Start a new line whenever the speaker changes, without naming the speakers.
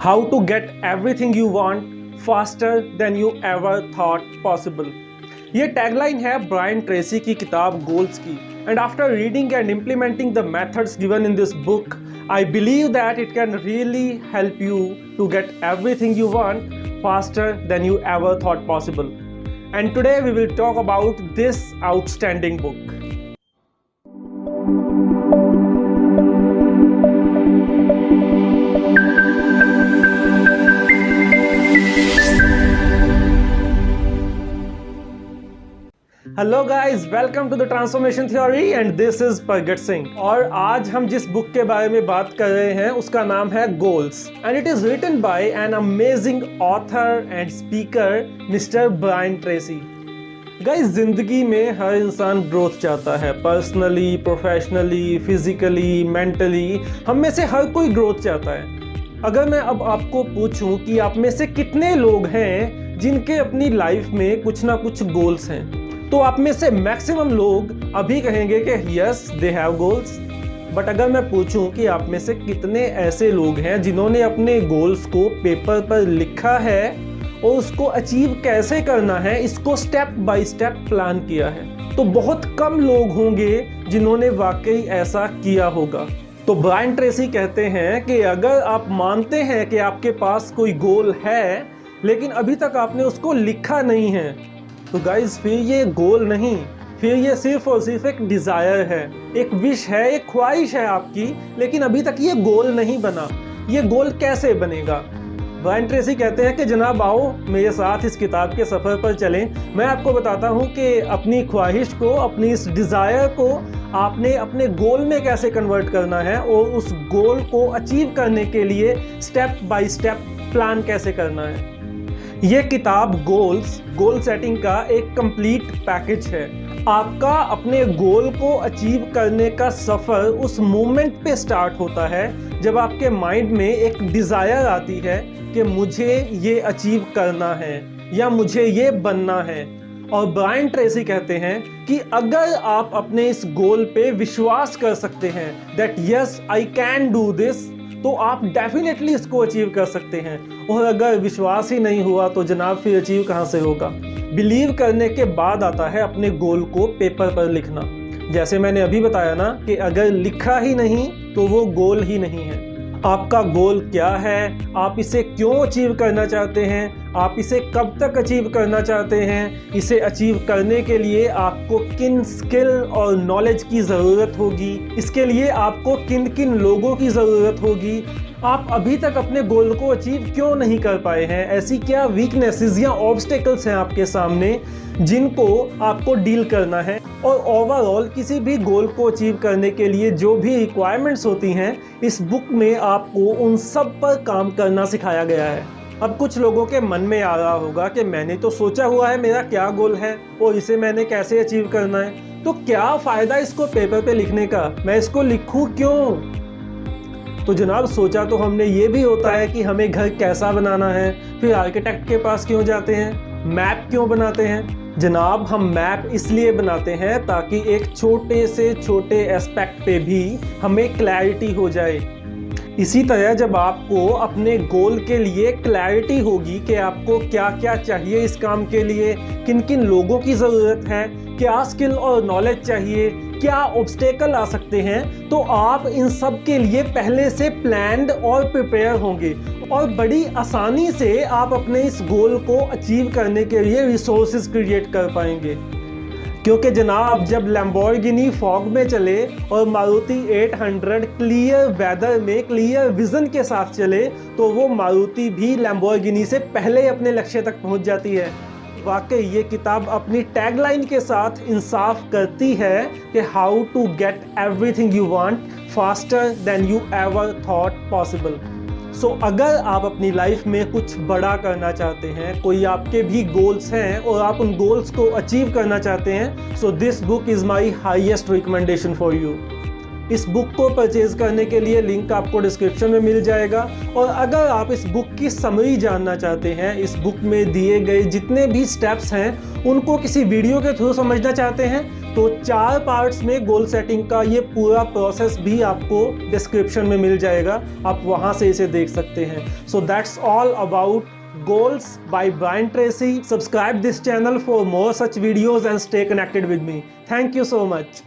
How to get everything you want faster than you ever thought possible. ये tagline है Brian Tracy की किताब goals की. And after reading and implementing the methods given in this book, I believe that it can really help you to get everything you want faster than you ever thought possible. And today we will talk about this outstanding book. Hello guys, welcome to the transformation theory and this is Pragat Singh. और आज हम जिस book के बारे में बात कर रहे हैं उसका नाम है goals and it is written by an amazing author and speaker mister Brian Tracy. Guys, जिंदगी में हर इंसान ग्रोथ चाहता है, पर्सनली, प्रोफेशनली, फिजिकली, मेंटली. हम में से हर कोई ग्रोथ चाहता है. अगर मैं अब आपको पूछूं कि आप में से कितने लोग हैं जिनके अपनी लाइफ में कुछ ना कुछ गोल्स हैं, तो आप में से मैक्सिमम लोग अभी कहेंगे कि yes they have goals. But अगर मैं पूछूं कि आप में से कितने ऐसे लोग हैं जिन्होंने अपने गोल्स को पेपर पर लिखा है और उसको अचीव कैसे करना है इसको स्टेप बाय स्टेप प्लान किया है, तो बहुत कम लोग होंगे जिन्होंने वाकई ऐसा किया होगा. तो ब्रायन ट्रेसी कहते हैं कि अगर आप मानते हैं कि आपके पास कोई गोल है लेकिन अभी तक आपने उसको लिखा नहीं है, तो गाइज फिर ये गोल नहीं, फिर ये सिर्फ और सिर्फ एक डिज़ायर है, एक विश है, एक ख्वाहिश है आपकी, लेकिन अभी तक ये गोल नहीं बना. ये गोल कैसे बनेगा? ब्रायन ट्रेसी कहते हैं कि जनाब आओ मेरे साथ इस किताब के सफ़र पर चलें. मैं आपको बताता हूँ कि अपनी ख्वाहिश को, अपनी इस डिज़ायर को आपने अपने गोल में कैसे कन्वर्ट करना है और उस गोल को अचीव करने के लिए स्टेप बाय स्टेप प्लान कैसे करना है. ये किताब गोल सेटिंग का एक कंप्लीट पैकेज है. आपका अपने गोल को अचीव करने का सफ़र उस मोमेंट पे स्टार्ट होता है जब आपके माइंड में एक डिज़ायर आती है कि मुझे ये अचीव करना है या मुझे ये बनना है. और ब्रायन ट्रेसी कहते हैं कि अगर आप अपने इस गोल पे विश्वास कर सकते हैं that yes I can do this, तो आप डेफिनेटली इसको अचीव कर सकते हैं. और अगर विश्वास ही नहीं हुआ तो जनाब फिर अचीव कहाँ से होगा? बिलीव करने के बाद आता है अपने गोल को पेपर पर लिखना. जैसे मैंने अभी बताया ना कि अगर लिखा ही नहीं तो वो गोल ही नहीं है. आपका गोल क्या है, आप इसे क्यों अचीव करना चाहते हैं, आप इसे कब तक अचीव करना चाहते हैं, इसे अचीव करने के लिए आपको किन स्किल और नॉलेज की ज़रूरत होगी, इसके लिए आपको किन किन लोगों की ज़रूरत होगी, आप अभी तक अपने गोल को अचीव क्यों नहीं कर पाए हैं, ऐसी क्या वीकनेसेस या ऑब्स्टेकल्स हैं आपके सामने जिनको आपको डील करना है. और ओवरऑल किसी भी गोल को अचीव करने के लिए जो भी रिक्वायरमेंट्स होती हैं इस बुक में आपको उन सब पर काम करना सिखाया गया है. अब कुछ लोगों के मन में आ रहा होगा कि मैंने तो सोचा हुआ है मेरा क्या गोल है और इसे मैंने कैसे अचीव करना है, तो क्या फ़ायदा इसको पेपर पे लिखने का, मैं इसको लिखूं क्यों? तो जनाब सोचा तो हमने ये भी होता है कि हमें घर कैसा बनाना है, फिर आर्किटेक्ट के पास क्यों जाते हैं, मैप क्यों बनाते हैं? जनाब हम मैप इसलिए बनाते हैं ताकि एक छोटे से छोटे एस्पेक्ट पे भी हमें क्लैरिटी हो जाए. इसी तरह जब आपको अपने गोल के लिए क्लैरिटी होगी कि आपको क्या क्या चाहिए इस काम के लिए, किन किन लोगों की ज़रूरत है, क्या स्किल और नॉलेज चाहिए, क्या ऑब्स्टेकल आ सकते हैं, तो आप इन सब के लिए पहले से प्लान्ड और प्रिपेयर होंगे और बड़ी आसानी से आप अपने इस गोल को अचीव करने के लिए रिसोर्सेज क्रिएट कर पाएंगे. क्योंकि जनाब जब लैम्बोर्गिनी फॉग में चले और मारुति 800 क्लियर वेदर में क्लियर विजन के साथ चले तो वो मारुति भी लैम्बोर्गिनी से पहले अपने लक्ष्य तक पहुंच जाती है. वाकई ये किताब अपनी टैगलाइन के साथ इंसाफ करती है कि how to get everything you want faster than you ever thought possible. So अगर आप अपनी लाइफ में कुछ बड़ा करना चाहते हैं, कोई आपके भी गोल्स हैं और आप उन गोल्स को अचीव करना चाहते हैं, so this book is my highest recommendation for you. इस बुक को परचेज करने के लिए लिंक आपको डिस्क्रिप्शन में मिल जाएगा. और अगर आप इस बुक की समरी जानना चाहते हैं, इस बुक में दिए गए जितने भी स्टेप्स हैं उनको किसी वीडियो के थ्रू समझना चाहते हैं, तो 4 पार्ट्स में गोल सेटिंग का ये पूरा प्रोसेस भी आपको डिस्क्रिप्शन में मिल जाएगा, आप वहाँ से इसे देख सकते हैं। So that's all about Goals by Brian Tracy. Subscribe this channel for more such videos and stay connected with me. Thank you so much.